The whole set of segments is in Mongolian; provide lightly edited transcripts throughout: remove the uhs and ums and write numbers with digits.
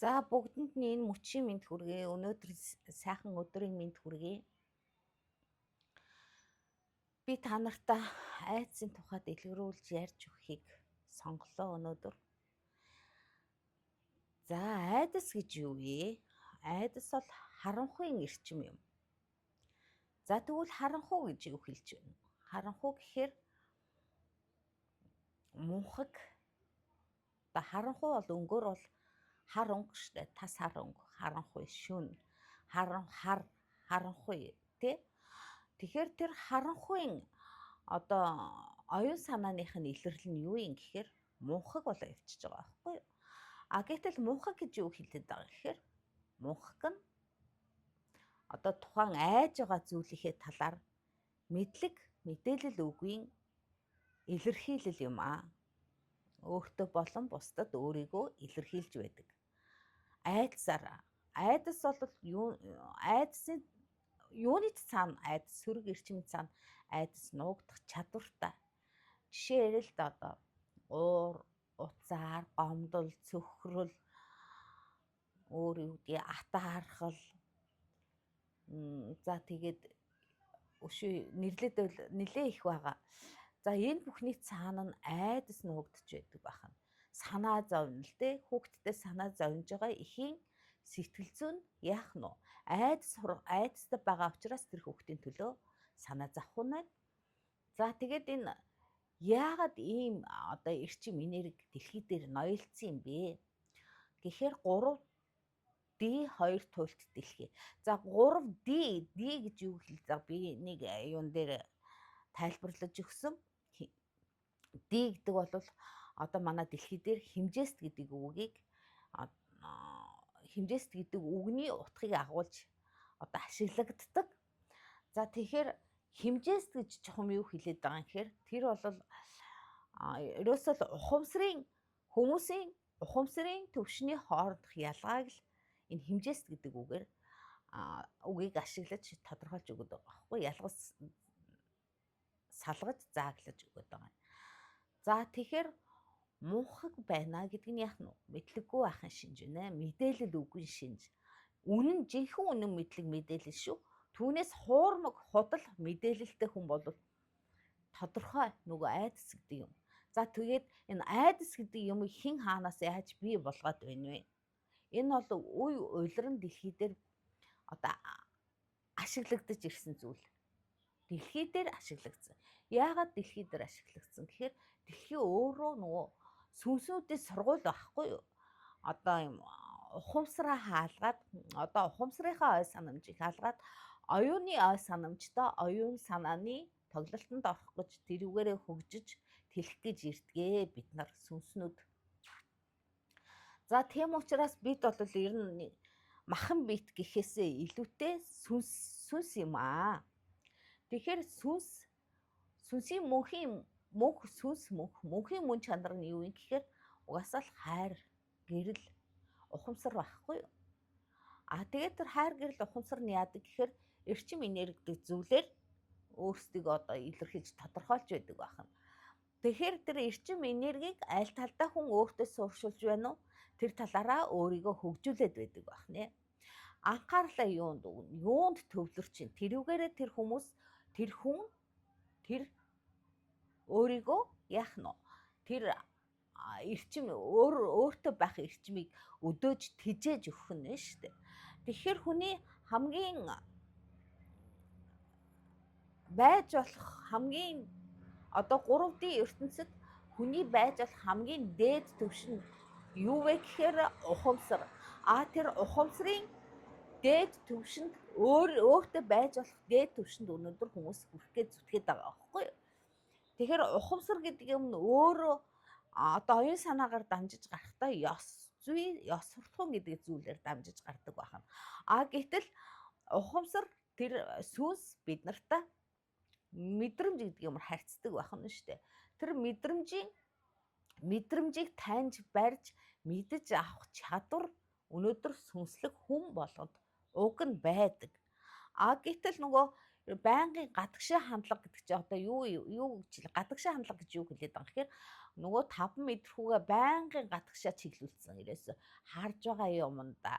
За бүгдэнд нь энэ мөчийн мэнд хүргэе. Өнөөдөр сайхан өдрийн мэнд хүргэе. Би та нартай айдсын тухай дэлгэрүүлж ярьж өгөхийг сонголоо өнөөдөр. За айдас гэж юу вэ? Айдас бол харанхуйн эрчим юм. За тэгвэл харанхуй гэж юу хэлж байна? Харанхуй гэхээр мунхаг. Та харанхуй бол өнгөөр бол хар өнгө штэ. Тас хар өнгө, харанхуй, шүн, харанхуй тий. Тэгэхээр тэр харанхуйн оюун санааных нь илэрлэл нь юу юм гэхээр мунхаг болоо явчихж байгаа байхгүй юу? Гэтэл мунхаг гэж юу хэлээд байгаа гэхээр мунхаг нь тухайн айж байгаа зүйлийнхээ талаар мэдээлэл үгийн илэрхийлэл юм аа. Өөртөө болон бусдад өөрийгөө илэрхийлж байдаг. Айдсаар. Айдас бол айдсын юуны цаана айдас сөрөг эрчим цаана айдас нуугдах чадвартай. Жишээ л уур, уцаар, гомдол, цөхрөл, атаархал. За тэгээд нэрлээд нэлээ их байгаа. За энэ бүхний цаана нь айдас нуугдж байдаг байна. Санаа зовно л дээ. Хүүхдтэй санаа зовж байгаа эхийн сэтгэл зүйн яах нь айдастай байгаа учраас тэр хүүхдийн төлөө санаа зовх нь байна. За тэгээд энэ яагаад ийм эрчим энерги дэлхий дээр ноёлцсон юм бэ? Гэхээр 3D 2 туйлт дэлхий. За 3D гэж юу хэлж байгаа? Би нэг юун дээр тайлбарлаж өгсөн. D гэдэг бол манай дэлхий дээр хэмжээст гэдэг үгийг хэмжээст гэдэг үгний утгыг агуулж ашиглагддаг. За тэгэхээр хэмжээст гэж чухам юу хэлээд байгаа юм гэхээр тэр бол ерөөсөө хүмүүсийн ухамсарын төвшний хоорондох ялгааг л энэ хэмжээст гэдэг үгийг ашиглаж тодорхойлж өгöd байгаа байхгүй салгаж зааглаж өгöd байгаа. За тэгэхээр мунхаг байна гэдэг нь яах нь мэдлэггүй байхын шинж байна. Мэдээлэл үгүй шинж. Жинхэнэ үнэн мэдлэг мэдээлэл шүү. Түүнээс хуурмаг худал мэдээлэлтэй хүн бол тодорхой нөгөө айдас гэдэг юм. За тэгээд энэ айдас гэдэг юм хэн хаанаас яаж бий болгоод байна вэ? Энэ бол үе улиран дэлхий дээр ашиглагдаж ирсэн зүйл. Дэлхий дээр ашиглагдсан. Яагаад дэлхий дээр ашиглагдсан гэхээр дэлхий өөрөө нөгөө сүнснүүдийн сургууль байхгүй юу? Юм ухамсараа хаалгаад ухамсарынхаа ой санамжийг хаалгаад оюуны ой санамжтай оюун санааны тоглолтод орох гэж тэрүүгээрээ хөгжиж тэлэх гэж ирдгээ бид нар сүнснүүд. За тийм учраас бид бол ер нь махан бит гэхээсээ илүүтэй сүнс юм аа. Тэгэхээр сүнсийн мөнхийн мөн чанар нь юу юм гэхээр угаасаа л хайр, гэрэл, ухамсар байхгүй юу? Тэгээд тэр хайр, гэрэл, ухамсар нь яадаг гэхээр эрчим энерги зүйлээр өөрсдийгөө илэрхийлж тодорхойлж байдаг байна. Тэгэхээр тэр эрчим энергийг аль талдаа хүн өөртөө сууршилж байна уу? Тэр талаараа өөрийгөө хөгжүүлээд байдаг байна. Анхаарлаа юунд төвлөрч чинь тэрүүгээрээ тэр хүн өөрийгөө яах нь тэр эрчим өөртөө байх эрчмийг өдөөж тижээж өгөх нь шүү дээ. Тэгэхээр хүний хамгийн байж болох хамгийн 3D ертөнцид хүний байж болох хамгийн дээд түвшин юу вэ гэхээр ухамсар. Тэр ухамсарын дээд түвшинд өөртөө байж болох дээд түвшинд өнөөдөр хүмүүс хүрэх гэж зүтгээд байгаа байхгүй юу? Тэгэхээр ухамсар гэдэг юм нь өөрөө оюун санаагаар дамжиж гарахдаа ёс суртахуун гэдэг зүйлээр дамжиж гардаг байна. Гэтэл ухамсар тэр сүнс бид нартай мэдрэмж гэдэг юмар харьцдаг байна шүү дээ. Тэр мэдрэмжийг таньж барьж мэдэж авах чадвар өнөөдөр сүнслэг хүн болгоод уг нь байдаг. Гэтэл нөгөө байнгын гадагшаа хандлага гэдэг чинь одоо юу гэж гадагшаа хандлага гэж юу хэлээд байгаа гэхээр нөгөө 5 мэдрэхүүгээ байнгын гадагшаа чиглүүлсэн. Ерөөсө харж байгаа юмда,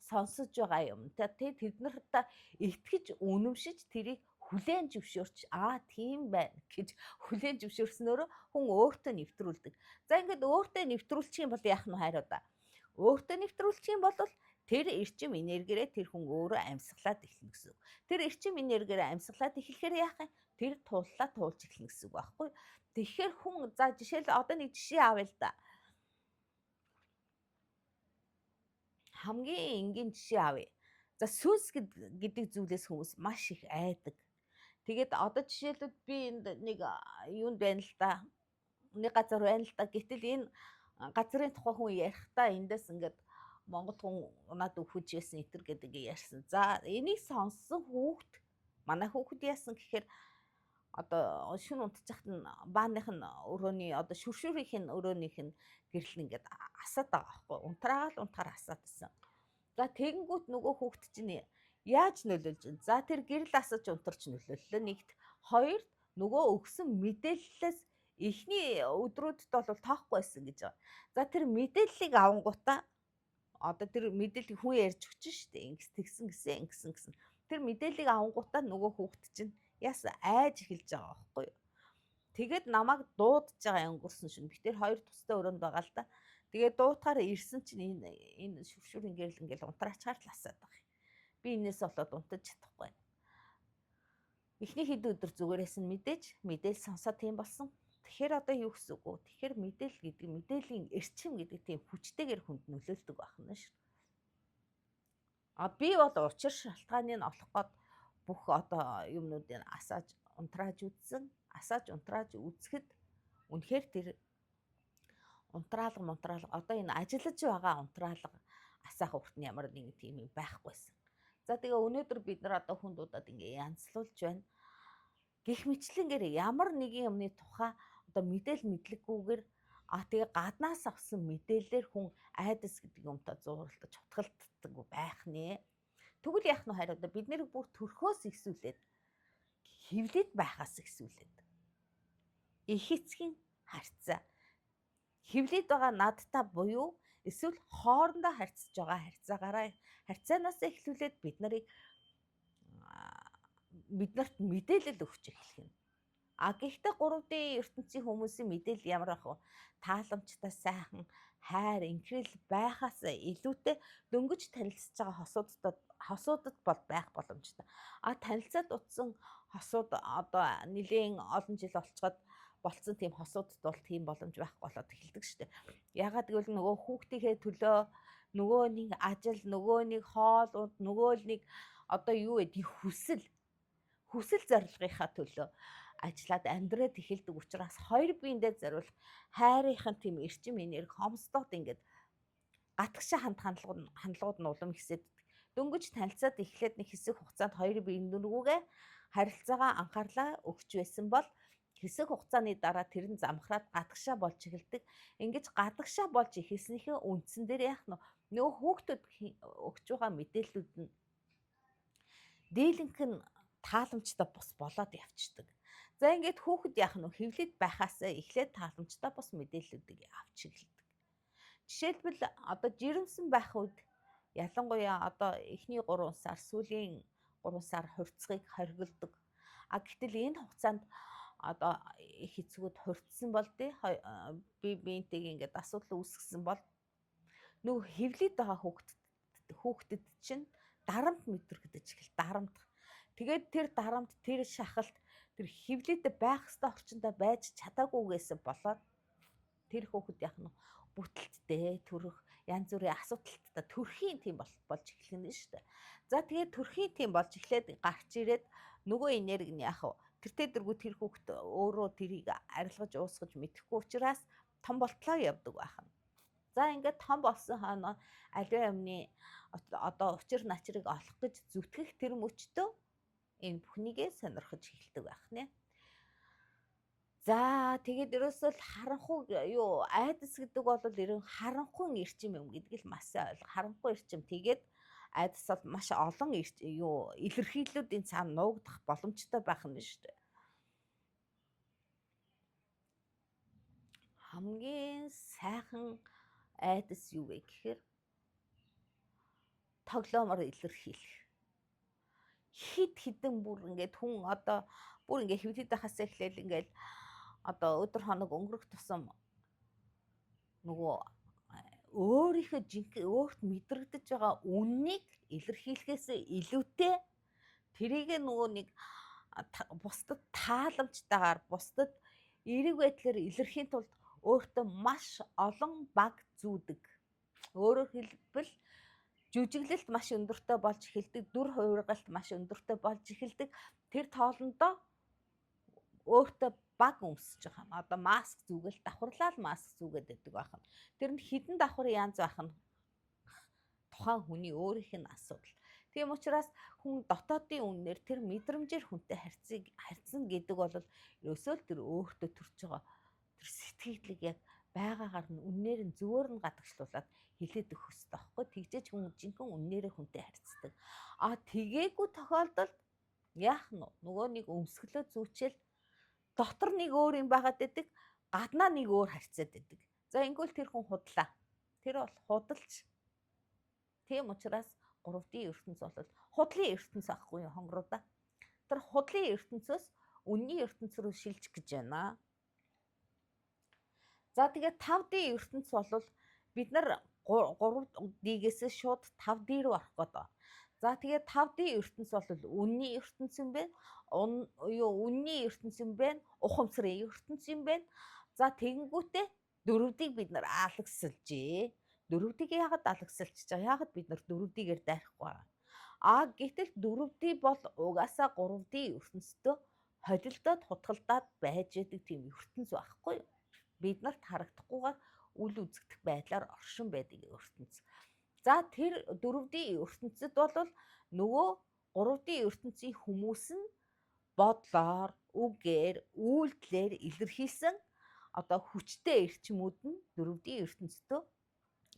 сонсож байгаа юм. Тэ тэднэрт итгэж үнэмшиж тэрийг хүлээн зөвшөөрч тийм байна гэж хүлээн зөвшөөрснөөрөө хүн өөртөө нэвтрүүлдэг. За ингээд өөртөө нэвтрүүлчих юм бол яах нь хайруудаа. Өөртөө нэвтрүүлчих юм бол тэр эрчим энергиэрээ тэр хүн өөрөө амьсгалаад эхэлнэ гэсэн үг. Тэр эрчим энергиэрээ амьсгалаад эхлэхээр яах юм? Тэр туллаа туулж эхэлнэ гэсэн үг байхгүй юу? Тэгэхээр хүн за жишээл одоо нэг жишээ авъя л да. Хамгийн энгийн жишээ авъя. За сүнс гэдэг зүйлээс хүмүүс маш их айдаг. Тэгээд одоо жишээлбэл би энд нэг юунд байна л да. Нэг газар байна л да. Гэтэл энэ газрын тухай хүн ярихдаа эндээс ингээд Монгол хүн надад өгч яасан итэр гэдэг ярьсан. За энийг сонссон хүүхд манай хүүхд яасан гэхээр одоо шүн унтчихт нь бааных нь өрөөний одоо шүршүрийнх нь өрөөнийх нь гэрэл ингээд асаад байгаа байхгүй. Унтраар асаад байсан. За тэгэнгүүт нөгөө хүүхд чинь яаж нөлөөлж байна? За тэр гэрэл асаж унтарч нөлөөллөө нэгт. Хоёрт нөгөө өгсөн мэдээллээс эхний өдрүүдэд бол тоохгүй байсан гэж байгаа. За тэр мэдээллийг авангуудаа одоо тэр мэдээллийг хүн ярьж өгч штэ ингэсэн гэсэн. Тэр мэдээллийг авангуудаа нөгөө хүүхд чинь яасан айж эхэлж байгаа байхгүй юу. Тэгээд намайг дуудаж байгаа өнгөрсөн шин. Би тэр хоёр тустай өрөөнд байгаа л да. Тэгээд дуутахаар ирсэн чинь энэ шүршүрийн гэрэл ингээл унтраачаар л асаад байгаа. Би энэс болоод унтаж чадахгүй байна. Эхний хэд өдөр зүгээрээс нь мэдээл сонсоод тийм болсон. Тэгэхээр одоо юу гэсэн үг вэ? Тэгэхээр мэдээлэл гэдэг мэдээллийн эрчим гэдэг тийм хүчтэйгээр хүнд нөлөөлдөг байна шүү. Би бол учир шалтгааныг нь олох гээд бүх одоо юмнуудыг асааж унтрааж үзсэн. Асааж унтрааж үзэхэд үнэхээр тэр унтраалга одоо энэ ажиллаж байгаа унтраалга асаах урт нь ямар нэг тийм юм байхгүйсэн. За тэгээ өнөөдөр бид нар одоо хүндуудад ингээ янзлуулж байна. Гэх мэтлэнгээр ямар нэгэн юмны тухай одоо мэдлэггүйгээр тэгээ гаднаас авсан мэдээлэлээр хүн айдас гэдэг юмтай зууралтаж утгалтдаг байх нэ. Тэгвэл яах нь хараа бид нэр бүр төрхөөс ихсүүлээд хевлэд байхаас ихсүүлээд их эцгийн харьцаа хевлэд байгаа надтай буюу эсвэл хоорондоо харьцаж байгаа харьцаанаас эхлүүлээд биднэрт мэдээлэл өгч эхлэх юм. Гэхдээ 3D ертөнцийн хүмүүсийн мэдээлэл ямар ах вэ? Тааламжтай сайхан хайр инхрэл байхаас илүүтэй дөнгөж танилцж байгаа хосуудад бол байх боломжтой. Танилцаад утсан хосууд одоо нэлийн олон жил болцоход болцсон тийм хосуудад бол тийм боломж байхгүй болоод эхэлдэг шүү дээ. Ягаад гэвэл нөгөө хүүхдийнхээ төлөө нөгөө нэг ажил, нөгөө нэг хоол, нөгөө нэг одоо юу гэдэг хүсэл зорилгынхаа төлөө ажиллаад амьдраад эхэлдэг учраас хоёр биендээ зориулах хайрынхын тийм эрчим энерги хомсдоод ингээд гатгшаа хандлагууд нь улам ихсээд дөнгөж танилцаад эхлээд нэг хэсэг хугацаанд хоёр биеийн нүргүүгээ харилцаагаа анхаарлаа өгч байсан бол хэсэг хугацааны дараа тэр нь замхраад гатгшаа болж эхэлдэг. Ингэж гатгшаа болж эхэлснийхээ үндсэн дээр яах нь нөгөө хүүхдүүд өгч байгаа мэдээллүүд нь дийлэнх нь тааламжтай бус болоод явцдаг. За ингээд хүүхэд яах нь хевлэд байхаас эхлээд тааламжтай бус мэдээллүүдийг авч эхэлдэг. Жишээлбэл одоо жирэмсэн байх үед ялангуяа одоо эхний 3 сар сүүлийн 3 сар хувьцгийг хоригддог. Гэтэл энэ хугацаанд одоо их эцгүүд хувьцсан бол бие биентэйг ингээд асуудал үүсгэсэн бол нөгөө хевлэд байгаа хүүхдэд чинь дарамт мэдрэгдэж эхэл дарамт. Тэгээд тэр дарамт тэр шахалт тэр хевлэд байх ёстой орчиндөө байж чадаагүйгээс болоод тэр хүүхэд яах нь бүтэлттэй төрөх янз бүрийн асуудалтай төрхийн тийм болж эхлэх нь шүү дээ. За тэгээд төрхийн тийм болж эхлээд гарч ирээд нөгөө энерги нь яах вэ? Тэр тэргүй тэр хүүхэд өөрөө тэрийг арилгаж уусгаж мэдэхгүй учраас том болтлоо явдаг байна. За ингээд том болсон хойно аливаа юмны одоо учир начрыг олох гэж зүтгэх тэр мөчтөө энэ бүхнийгээ сонирхож эхэлдэг байх нэ. За тэгээд ерөөсөө харанхуй юу айдас гэдэг бол ерөн харанхуй эрчим юм гэдгийг л маш сайн ойлгох. Харанхуй эрчим тэгээд айдас бол маш олон илэрхийллүүдийн цаана нуугдах боломжтой байх нь шүү дээ. Хамгийн сайхан айдас юу вэ гэхээр тоглоомор илэрхийлэх. Хид хідэн бүр ингээд хүн одоо бүр ингээд хөвдөд байхаас эхлээл ингээд одоо өдөр хоног өнгөрөх тусам нөгөө өөрийнхөө жинхэнэ өөрт мэдрэгдэж байгаа үннийг илэрхийлэхээс илүүтэй тэрийг нөгөө нэг бусдад тааламжтайгаар бусдад эерэг байдлаар илэрхийн тулд өөртөө маш олон баг зүүдэг. Өөрөөр хэлбэл жүжиглэлт маш өндөртэй болж эхэлдэг, дүр хувиргалт маш өндөртэй болж эхэлдэг. Тэр тоолондоо өөртөө баг өмсөж байгаа юм. Одоо маск зүгэл давхарлаа маск зүгээд байдаг байх нь. Тэр нь хідэн давхар янз байх нь тухайн хүний өөрийнх нь асуудал. Тийм учраас хүн дотоодын үнээр тэр мэдрэмжээр хүнтэй харьцсан гэдэг бол ерөөсөө л тэр өөртөө төрж байгаа тэр сэтгэлийг яг байгаагаар нь үнээр нь зөвөр нь гадагшлуулаад хилээд өгөх хэрэгтэй байхгүй. Тэгжээж хүн жинхэнэ үнээрээ хүнтэй харьцдаг. Тэгээгүй тохиолдолд яах нь нөгөө нэг өмсгөлөө зүүчээл дотор нэг өөр юм байгаад байдаг, гаднаа нэг өөр харьцаад байдаг. За ингэвэл тэр хүн худлаа. Тэр бол худалж. Тийм учраас 3D ертөнц бол худлын ертөнц ахгүй юу хонгороо. Тэр худлын ертөнцөөс үнний ертөнц рүү шилжих гэж байна. За тэгээд 5D ертөнц бол бид нар 3D-гээс шууд 5D руу орох гэдэг. За тэгээд 5D ертөнц бол үнний ертөнц юм байна. Үнний ертөнц юм байна. Ухамсарын ертөнц юм байна. За тэгэнгүүтээ 4D-г бид нар алагсалжээ. 4D-г яагаад алагсалж байгаа? Яагаад бид нар 4D-гээр дайрахгүй байгаа? Гэтэл 4D бол угаасаа 3D ертөнцтэй холилдоод хутгалдаад байж байгаа тийм ертөнц байхгүй юу? Бид нарт харагдахгүйгээр үл үзэгдэх байдлаар оршин байдаг ертөнц. За тэр 4D ертөнцид бол нөгөө 3D ертөнцийн хүмүүс нь бодлоор, үгээр, үйлдэлээр илэрхийлсэн одоо хүчтэй эрчмүүд нь 4D ертөнцтэй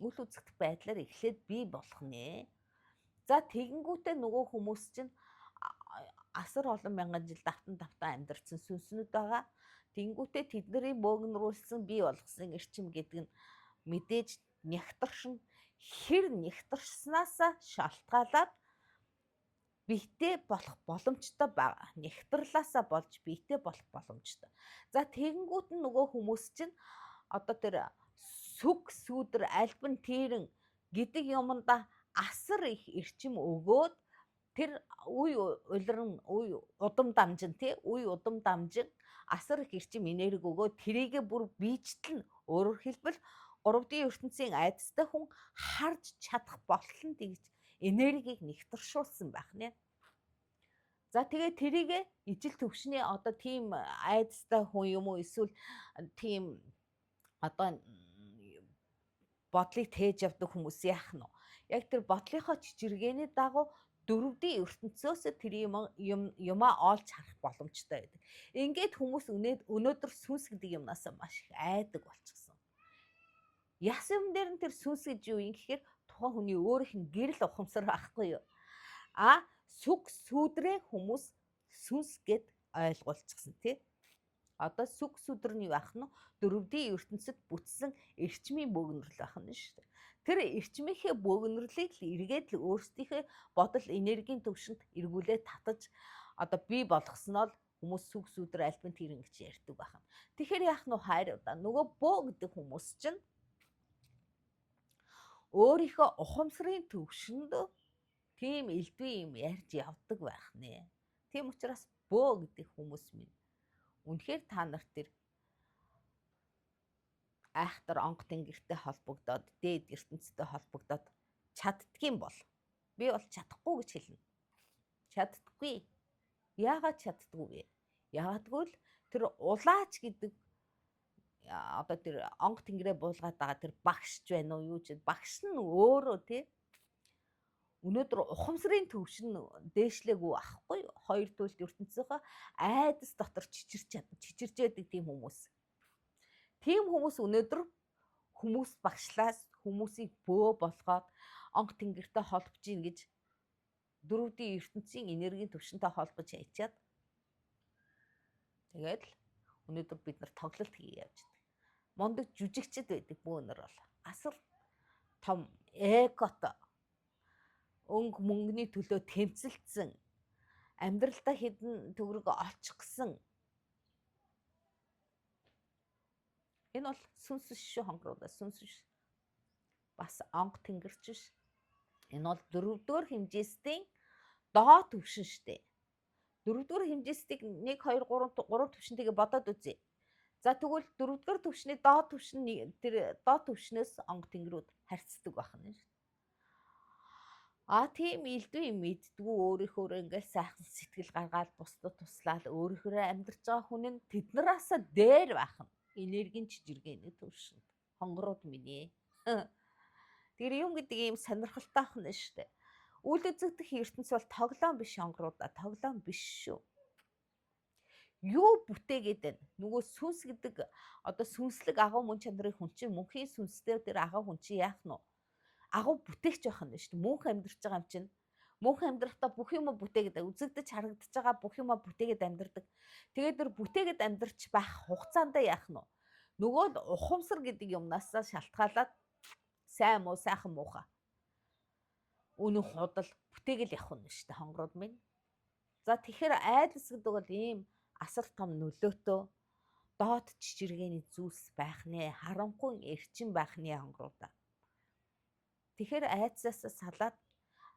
үл үзэгдэх байдлаар эхлээд бий болох нэ. За тэгэнгүүтээ нөгөө хүмүүс чинь асар олон мянган жил давтан амьдарсан сүнснүүд байгаа. Тэнгүүтээ тэдний бөөгнөрүүлсэн бий болгосон эрчим гэдэг нь мэдээж нягтршин хэр нягтршснаасаа шалтгаалаад биетэй болох боломжтой байгаа. Нягтралаасаа болж биетэй болох боломжтой. За тэгэнгүүт нь нөгөө хүмүүс чинь одоо тэр сүг сүүдэр альбан тэрэн гэдэг юмдаа асар их эрчим өгөөд тэр үе улиран үе удам дамжин үе удам дамжин асар их эрчим энерги өгөөд тэрийгэ бүр биечлэн өөрөөр хэлбэл 3D ертөнцийн айдастай хүн харж чадах болтол нь тэгж энергийг нэгтршүүлсэн байх нэ. За тэгээ тэрийгэ ижил төвшний одоо тийм айдастай хүн юм уу эсвэл тийм одоо бодлыг тээж явдаг хүмүүс яах нь вэ? Яг тэр бодлынхоо чичиргээний дагуу 4D ертөнцөөс тэр юмаа олж харах боломжтой байдаг. Ингээд хүмүүс өнөөдөр сүнс гэдэг юмнаас маш их айдаг болчихсон. Яс юм дээр нь тэр сүнс гэж юу юм гэхээр тухайн хүний өөрийнх нь гэрэл ухамсар байхгүй юу? Сүг сүдрээ хүмүүс сүнс гэд ойлгуулчихсан тий. Одоо сүг сүдэр нь юу ах нь 4D ертөнцид бүтсэн эрчмийн бөөгнөрл байх нь шүү дээ. Тэр эрчмийнхээ бөөгнөрлийг л эргээд л өөрсдийнхээ бодол энергийн төвшөнд эргүүлээд татаж одоо бий болгосноо л хүмүүс сүг сүдэр альбан тэрэн гэж ярьдаг байна. Тэгэхээр яах нь хайр удаа нөгөө бөө гэдэг хүмүүс чинь өөрийнхөө ухамсарын төвшөнд тийм элдвээ юм ярьж явдаг байх нэ. Тийм учраас бөө гэдэг хүмүүс минь үнэхээр та нарт тэр айхтар онгот тэнгэртэй холбогдоод дээд ертөнцтэй холбогдоод чаддгийм бол би бол чадахгүй гэж хэлнэ. Чаддаггүй. Яагаад чаддаггүй вэ? Яагадгүй л тэр улаач гэдэг одоо тэр онгот тэнгэрээ буулгаад байгаа тэр багш байна уу юу ч багш нь өөрөө тий өнөөдөр ухамсарын төвшин дээшлээгүй ахгүй юу? Хоёр төлөлт ертөнцийнхөө айдас дотор чичирж яадаг тийм хүмүүс. Тийм хүмүүс өнөөдөр хүмүүс багшлаас хүмүүсийг бөө болгоод онг тэнгэртэй холбож ийн гэж 4D ертөнцийн энергийн түвшинтэй холбож хайчаад тэгээд л өнөөдөр бид нар тоглолт хийе явж байна. Мондөг жүжигчд байдаг бөөнөр бол асар том эготой өнгө мөнгөний төлөө тэмцэлцсэн амьдралдаа хэдэн төгрөг олчих гэсэн энэ бол сүнс шүү хонгоруудаа сүнс биш. Бас онг тэнгэрч биш. Энэ бол 4-р хэмжээстийн доод түвшин штэ. 4-р хэмжээстийг 1 2 3 түвшинтэйгээ бодоод үзье. За тэгвэл 4-р түвшний доод түвшин тэр доод түвшнээс онг тэнгэрүүд харьцдаг байх нь шүү. Тийм илдвээ мэддгүү өөрийнхөө ингээл сайхан сэтгэл гаргаад бусдад туслаад өөрийнхөө амьдарч байгаа хүн нь тэднээсээ дээр байх нь энергийн жижигрэний түвшинд хонгорууд минь. Тэр юм гэдэг ийм сонирхолтой ах нь шүү дээ. Үл үзэгдэх ертөнц бол тоглоом биш хонгоруудаа тоглоом биш шүү. Юу бүтээгээд байна? Нөгөө сүнс гэдэг одоо сүнслэг агуу мөн чанарын хүн чинь мөнхийн сүнстэй тэр агуу хүн чинь яах нь вэ? Агуу бүтээгч байх нь шүү дээ. Мөнх амьдарч байгаа юм чинь. Мөнх амьдрахтаа бүх юм бүтээгээд үзэгдэж харагдаж байгаа бүх юм бүтээгээд амьдардаг. Тэгээд тэр бүтээгээд амьдарч байх хугацаанд яах нь вэ? Нөгөө ухамсар гэдэг юмнаас шалтгаалаад сайн муу сайхан муухай үнэн худал бүтээгээл явах нь шүү дээ хонгорууд минь. За тэгэхээр айдас гэдэг бол ийм асар том нөлөөтэй доод жижигрэний зүйлс байх нэ, харанхуй эрчим байх нэ хонгоруудаа. Тэгэхээр айдсаас салаад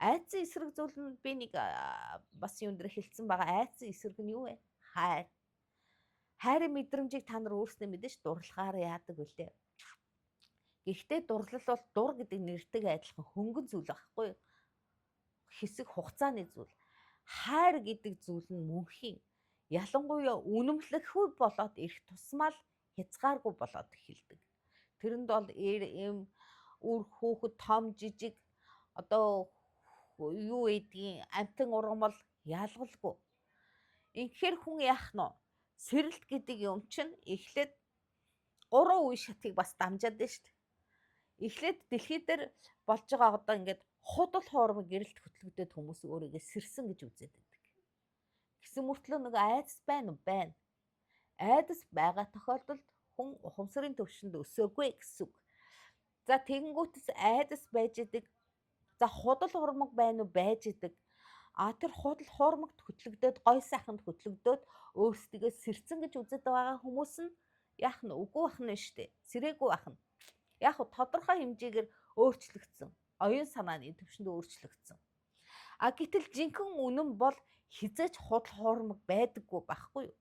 айдсын эсрэг зүйл нь би нэг бас юм дээр хэлсэн байгаа. Айдсын эсрэг нь юу вэ? Хайр. Хайрын мэдрэмжийг та нар өөрснөө мэдэн ш дурлахаар яадаг үлээ. Гэхдээ дурлал бол дур гэдэг нэртэйг адилхан хөнгөн зүйл байхгүй юу? Хэсэг хугацааны зүйл. Хайр гэдэг зүйл нь мөнхийн ялангуяа үнэмлэхгүй болоод ирэх тусмаа л хязгааргүй болоод эхэлдэг. Тэрэнд бол эм үр хөөхд том жижиг одоо юу гэдгийг амтан ургамал ялгалгүй. Инхээр хүн яах нь вэ? Сэрэлт гэдэг юм чинь эхлээд 3 үе шатыг бас дамжаад байна шүү дээ. Эхлээд дэлхий дээр болж байгаа одоо ингээд худал хоормог гэрэлт хөтлөгдөд хүмүүс өөрийгөө сэрсэн гэж үзээд байдаг. Гэсэн мөртлөө нэг айдас байна уу? Байна. Айдас байгаа тохиолдолд хүн ухамсарын төвшөнд өсөөгүй гэсэн үг. За тэгэнгүүтс айдас байж идэг. За худал хоормог байна уу? Байж идэг. Тэр худал хоормогт хөтлөгдөд гой сайханд хөтлөгдөд өөрсдөө сэрсэн гэж үзээд байгаа хүмүүс нь яах нь үгүй байх нь шүү дээ. Сэрээгүй байх нь. Яг тодорхой хэмжээгээр өөрчлөгдсөн. Оюун санааны төвшөнд өөрчлөгдсөн. Гэтэл жинхэнэ үнэн бол хизээч худал хоормог байдаггүй байхгүй юу?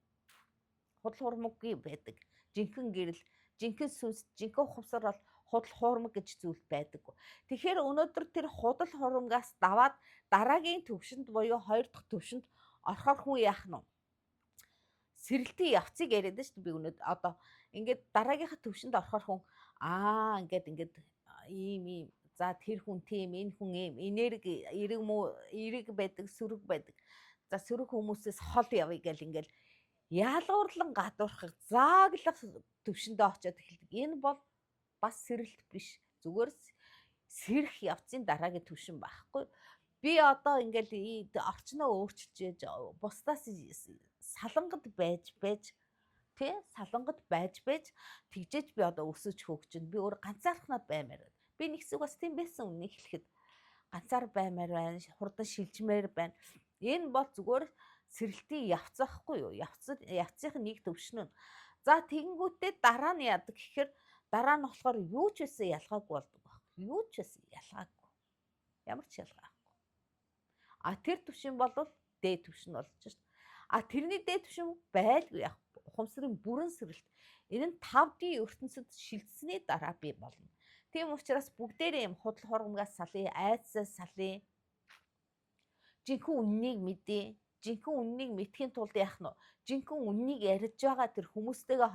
Худал хоормоггүй байдаг. Жинхэнэ гэрэл, жинхэнэ сүнс, жинхэнэ ухамсар бол худал хоормог гэж зүйл байдаггүй. Тэгэхээр өнөөдөр тэр худал хоормогоос даваад дараагийн төвшөнд буюу 2 дахь төвшөнд орохоор хүн яах нь вэ? Сэрэлтийн явцыг яриад байна шүү дээ. Би өнөөдөр одоо ингээд дараагийнхаа төвшөнд орохоор хүн ингээд ийм за тэр хүн тийм энэ хүн ийм энерги эрэг байдаг сөрөг байдаг. За сөрөг хүмүүсээс хол явъя гэл ингээл яалгуурлан гадуурхах зааглах төвшөндөө очиод эхэлдэг. Энэ бол бас сэрэлт биш. Зүгээр сэрэх явцын дараагийн төвшин байхгүй. Би одоо ингээл орчноо өөрчилж бусдаас салангад байж тий салангад байж тэгжээж би одоо өсөж хөгжин. Би өөр ганцаархнаа баймаар байна. Би нэг хэсэг бас тийм байсан үнэ хэлэхэд ганцаар баймаар байна, хурдан шилжмээр байна. Энэ бол зүгээр сэрэлтийн явц байхгүй юу? Явцын нэг төвшин нь. За тэгэнгүүтээ дараа нь яадаг гэхээр дараа нь болохоор юу ч байсан ялгаагүй болдог байхгүй. Юу ч байсан ялгаагүй. Ямар ч ялгаа байхгүй. Тэр төвшин бол дээд төвшин болж шээ. Тэрний дээд төвшин байлгүй яг ухамсарын бүрэн сэрэлт. Энэ нь 5D ертөнцид шилжсэний дараа бий болно. Тийм учраас бүгдээрээ юм худал хоормогоос салъя, айдсаас салъя. Жинхэнэ үннийг мэдээ. Жинхэнэ үннийг мэдхийн тулд яах нь вэ? Жинхэнэ үннийг ярьж байгаа тэр хүмүүстэйгээ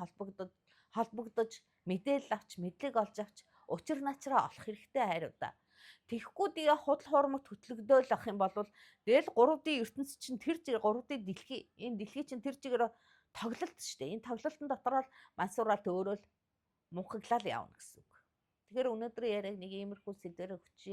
холбогдож мэдээлэл авч, мэдлэг олж авч, учир начраа олох хэрэгтэй хайруудаа. Тэгэхгүй тэгээ худал хоормогт хөтлөгдөөл ах юм бол тэгэл 3D ертөнц чинь тэр 3D дэлхий. Энэ дэлхий чинь тэр чигээр тоглолт шүү дээ. Энэ тоглолтын дотор бол мансуураалт өөрөө л мунхаглал явна гэсэн үг. Тэгэхээр өнөөдөр яриаг нэг иймэрхүү сэдвээр өгч